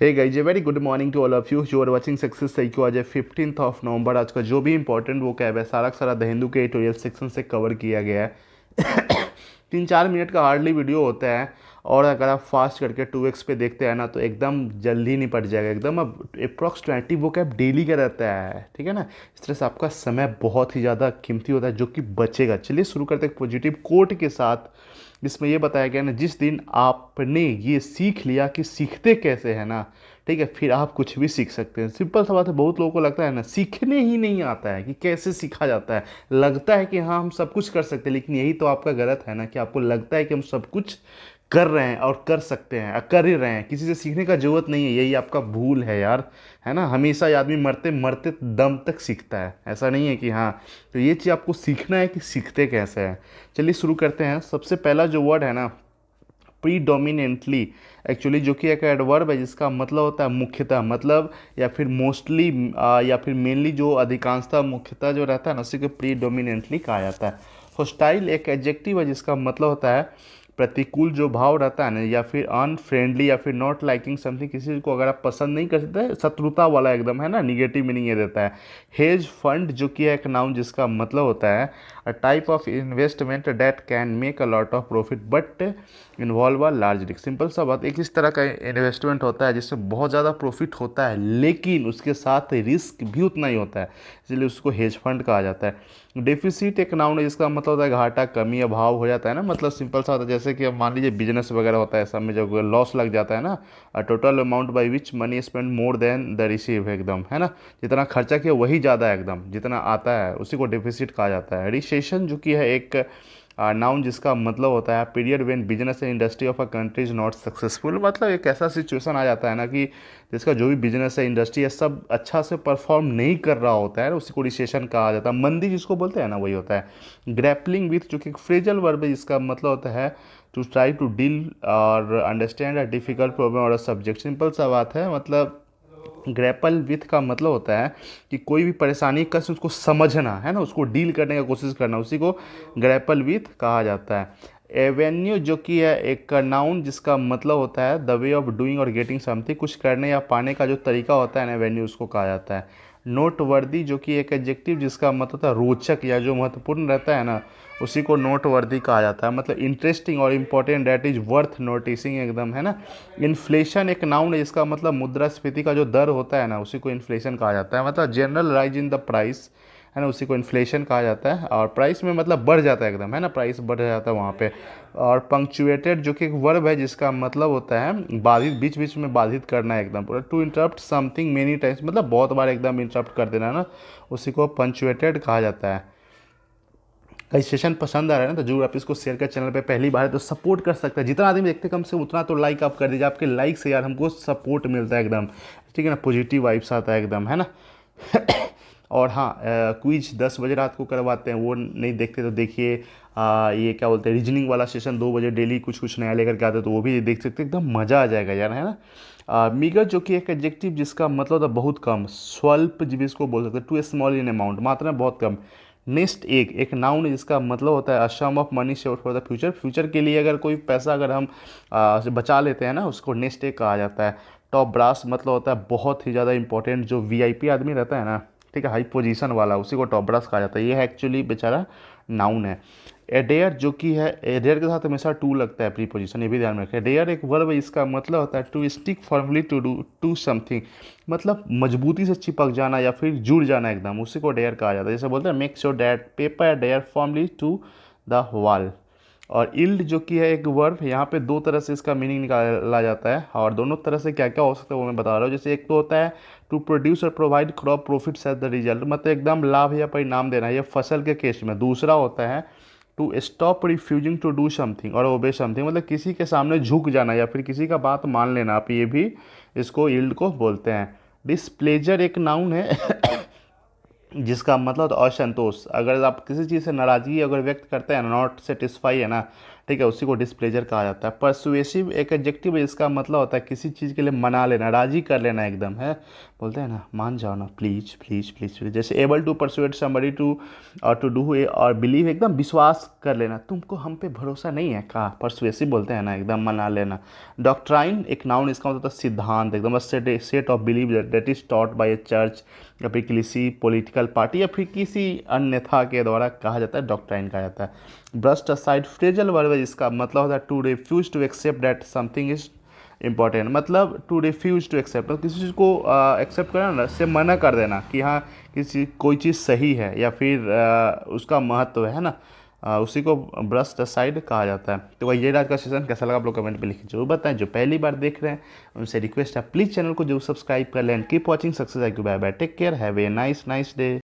Hey guys, a very good morning to all of you जो are watching Success Psycho. आज है 15th of November. आज का जो भी इंपॉर्टेंट वो क्या है सारा का सारा द हिंदू के एडिटोरियल सेक्शन से कवर किया गया है। 3-4 मिनट का हार्डली वीडियो होता है और अगर आप फास्ट करके 2x पे देखते हैं ना तो एकदम जल्दी निपट जाएगा एकदम। अब अप्रॉक्स 20 वो कैब डेली का रहता है, ठीक है ना। इस तरह से आपका समय बहुत ही ज़्यादा कीमती होता है जो कि बचेगा। चलिए शुरू करते हैं पॉजिटिव कोट के साथ, जिसमें ये बताया गया ना, जिस दिन आपने ये सीख लिया कि सीखते कैसे है ना, ठीक है, फिर आप कुछ भी सीख सकते हैं। सिंपल सा बात है। बहुत लोगों को लगता है ना सीखने ही नहीं आता है कि कैसे सीखा जाता है। लगता है कि हाँ हम सब कुछ कर सकते हैं, लेकिन यही तो आपका गलत है ना कि आपको लगता है कि हम सब कुछ कर रहे हैं और कर सकते हैं, कर ही रहे हैं, किसी से सीखने का जरूरत नहीं है। यही आपका भूल है यार, है ना। हमेशा ये आदमी मरते मरते दम तक सीखता है, ऐसा नहीं है कि हाँ। तो ये चीज़ आपको सीखना है कि सीखते कैसे हैं। चलिए शुरू करते हैं। सबसे पहला जो वर्ड है ना, प्रीडोमिनेंटली, एक्चुअली जो कि एक एडवर्ब है जिसका मतलब होता है मुख्यतः, मतलब या फिर मोस्टली या फिर मेनली, जो अधिकांशतः मुख्यतः जो रहता है ना उसी को प्रीडोमिनेंटली कहा जाता है। होस्टाइल एक एडजेक्टिव है जिसका मतलब होता है प्रतिकूल जो भाव रहता है ना, या फिर अनफ्रेंडली, या फिर नॉट लाइकिंग समथिंग, किसी को अगर आप पसंद नहीं कर सकते, शत्रुता वाला एकदम, है ना, निगेटिव मीनिंग ये देता है। हेज फंड जो कि है एक नाउन जिसका मतलब होता है a type of investment that can make a lot of profit but involve a large risk. Simple सा बात, एक इस तरह का इन्वेस्टमेंट होता है जिसमें बहुत ज़्यादा प्रॉफिट होता है लेकिन उसके साथ रिस्क भी उतना ही होता है, इसलिए उसको हेज फंड कहा जाता है। डेफिसिट एक नाउन है जिसका मतलब होता है घाटा, कमी, अभाव हो जाता है ना। मतलब सिंपल सा होता है, जैसे कि अब मान लीजिए बिजनेस वगैरह होता है, सब में जब लॉस लग जाता है ना, total amount by which money spend more than the receive, एकदम, है ना। जितना खर्चा किया वही ज़्यादा है एकदम जितना आता है, उसी को डेफिसिट कहा जाता है। रिसेशन जो कि है एक नाउन जिसका मतलब होता है period when business and industry of a country is not successful. मतलब एक ऐसा सिचुएशन आ जाता है ना कि जिसका जो भी बिजनेस है, इंडस्ट्री है, सब अच्छा से परफॉर्म नहीं कर रहा होता है, उसी को रिसेशन कहा जाता है। मंदी जिसको बोलते हैं ना वही होता है। ग्रैपलिंग विथ जो कि एक फ्रेजल वर्ब है जिसका मतलब होता है टू ट्राई टू डील और अंडरस्टैंड अ डिफिकल्ट प्रॉब्लम और अ सब्जेक्ट। सिंपल सा बात है। मतलब ग्रैपल विथ का मतलब होता है कि कोई भी परेशानी का उसको समझना, है ना, उसको डील करने का कोशिश करना, उसी को ग्रैपल विथ कहा जाता है। एवेन्यू जो कि है एक नाउन जिसका मतलब होता है द वे ऑफ डूइंग और गेटिंग समथिंग, कुछ करने या पाने का जो तरीका होता है ना, एवेन्यू उसको कहा जाता है। नोटवर्दी जो कि एक एडजेक्टिव जिसका मतलब होता है रोचक या जो महत्वपूर्ण रहता है ना, उसी को नोटवर्दी कहा जाता है। मतलब इंटरेस्टिंग और important, that is worth noticing, एकदम, है ना। इन्फ्लेशन एक नाउन है जिसका मतलब मुद्रास्फीति का जो दर होता है ना, उसी को इन्फ्लेशन कहा जाता है। मतलब general rise in the price, है ना, उसी को इन्फ्लेशन कहा जाता है। और प्राइस में मतलब बढ़ जाता है एकदम, है ना, प्राइस बढ़ जाता है वहाँ पे। और पंक्चुएटेड जो कि एक वर्ब है जिसका मतलब होता है बाधित, बीच बीच में बाधित करना है एकदम पूरा। To interrupt something many times, मतलब बहुत बार एकदम इंटरप्ट कर देना ना, उसी को पंक्चुएटेड कहा जाता है। कई सेशन पसंद आ रहा है ना तो जरूर आप इसको शेयर कर। चैनल पे पहली बार है तो सपोर्ट कर सकते हैं, जितना आदमी देखते हैं कम से कम उतना तो लाइक आप कर दीजिए। आपके लाइक से यार हमको सपोर्ट मिलता है एकदम, ठीक है ना, पॉजिटिव वाइब्स आता है एकदम, है ना। और हाँ, क्विज 10 बजे रात को करवाते हैं, वो नहीं देखते तो देखिए। ये क्या बोलते हैं, रीजनिंग वाला सेशन 2 बजे डेली कुछ कुछ नया लेकर के आते हैं, तो वो भी देख सकते हैं, एकदम मज़ा आ जाएगा यार, है ना। मीगर जो कि एक एडजेक्टिव जिसका मतलब होता है बहुत कम, स्वल्प जिसको बोल सकते हैं, टू स्मॉल इन अमाउंट, मात्रा में बहुत कम। नेस्ट एग एक नाउन है जिसका मतलब होता है a sum of money saved for the future, future के लिए अगर कोई पैसा अगर हम बचा लेते हैं ना, उसको नेस्ट एग कहा जाता है। टॉप ब्रास मतलब होता है बहुत ही ज़्यादा इंपॉर्टेंट, जो वीआईपी आदमी रहता है ना, ठीक है, हाई पोजीशन वाला, उसी को टॉप ब्रास कहा जाता है। ये है एक्चुअली बेचारा नाउन है। एडेयर जो कि है, एडेयर के साथ हमेशा टू लगता है प्रीपोजिशन, ये भी ध्यान में रखें। एडेयर एक वर्ब है, इसका मतलब होता है to stick firmly to do to something, मतलब मजबूती से चिपक जाना या फिर जुड़ जाना एकदम, उसी को डेयर कहा जाता है। जैसे बोलते हैं make sure that paper adhere firmly to the wall. और इल्ड जो कि है एक वर्ब, यहाँ पे दो तरह से इसका मीनिंग निकाला जाता है, और दोनों तरह से क्या क्या हो सकता है वो मैं बता रहा हूँ। जैसे एक तो होता है टू प्रोड्यूस और provide crop profits as the result, मतलब एकदम लाभ या परिणाम देना, ये फसल के केस में। दूसरा होता है to stop refusing to do something और ओबे समथिंग, मतलब किसी के सामने झुक जाना या फिर किसी का बात मान लेना, आप ये भी इसको यील्ड को बोलते हैं। डिस्प्लेजर एक नाउन है जिसका मतलब तो असंतोष, अगर आप किसी चीज़ से नाराज़गी अगर व्यक्त करते हैं, नॉट सेटिस्फाई, है ना, ठीक है, उसी को डिस्प्लेजर कहा जाता है। परसुएसिव एक एडजेक्टिव है, इसका मतलब होता है किसी चीज़ के लिए मना लेना, राजी कर लेना एकदम है, बोलते हैं ना मान जाओ ना, प्लीज प्लीज प्लीज प्लीज। जैसे able to persuade somebody to और टू डू ए और बिलीव, एकदम विश्वास कर लेना, तुमको हम पे भरोसा नहीं है का, परसुएसिव बोलते हैं ना, एकदम मना लेना। डॉक्ट्राइन एक नाउन, इसका मतलब होता है सिद्धांत, एकदम set of believe that is taught by A church या फिर किसी पॉलिटिकल पार्टी या फिर किसी अन्यथा के द्वारा कहा जाता है, डॉक्ट्राइन कहा जाता है। ब्रस्ट असाइड फ्रेजल वर्ब, इसका मतलब होता है to refuse to accept that something is important, मतलब टू रिफ्यूज टू एक्सेप्ट, तो किसी चीज़ को एक्सेप्ट करना ना, से मना कर देना कि हाँ किसी कोई चीज़ सही है या फिर उसका महत्व है ना, उसी को ब्रस्ट असाइड कहा जाता है। तो भाई ये आज का सेशन कैसा लगा आप लोग कमेंट में लिखिए जरूर बताएं। जो पहली बार देख रहे हैं उनसे रिक्वेस्ट है प्लीज़ चैनल को जरूर सब्सक्राइब कर लें। Keep watching Success Eye, bye bye, take care, have a nice day.